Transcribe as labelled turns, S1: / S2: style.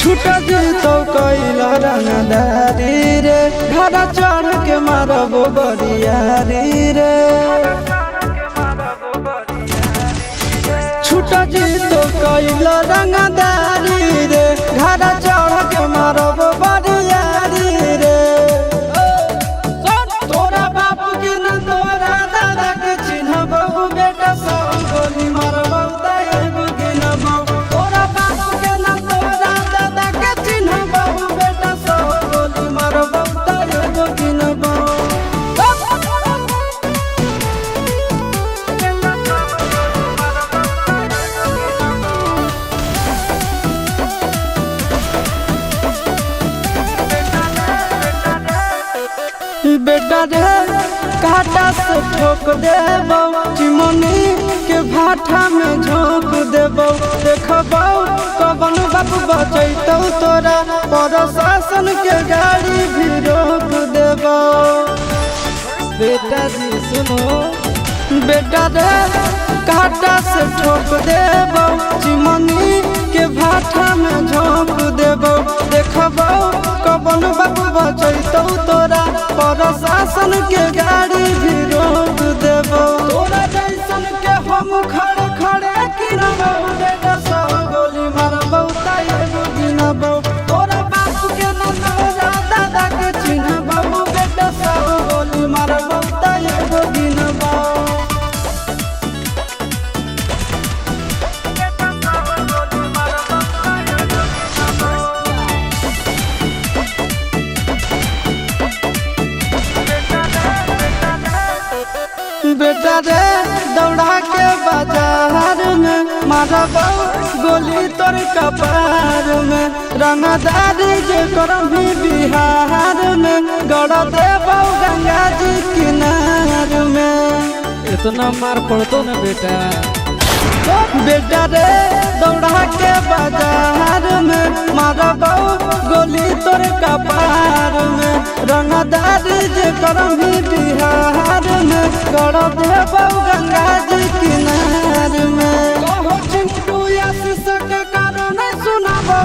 S1: छूट तो कैला रंगदारी रे घड़ा चढ़ के मारबो बरियारी रे छूट तो कैला रंगदारी रे घड़ा चढ़ के मारबो बरियारी रे तोरा बापू के न तोरा दादा के चिन्हबो बेटा सब गोली मारबो एगो गिनबो तोरा बापू के न तोरा दादा के चिन्हबो बेटा सब गोली मारबो एगो गिनबो बेटा रे काटा से ठोक देबो चिमनी के भाटा में झोंक देबो देखबो कवन बाप बचैतौ तोरा प्रशासन के गाड़ी भी रोक देबो बेटा जी सुनो बेटा रे काटा से ठोक देबो चिमनी के भाटा में झोंक देबो देखबो कवन बाप बचैतौ तोरा प्रशासन के गाड़ी भी रोक देबो तोरा जैसन के हम खड़े खड़े गिनबो बेटा सब गोली मारबो एगो गिनबो तोरा बाप के न तोरा दादा के चिन्हबो बेटा सब गोली मारबो एगो गिनबो बेटा रे दौड़ा के बाजार में मारबो गोली तोर कपार में रंगदारी जे करम भी बिहार में गड़ देबो गंगा जी किनार में
S2: इतना मार पड़तो ना बेटा
S1: बेटा रे दौड़ा के बाजार में मारबो गोली तोर कपार में रंगदारी जे करम भी बिहार में गड़ देबो गंगा जी किनार में कहो चिंटू या शिशक कारण सुनाबो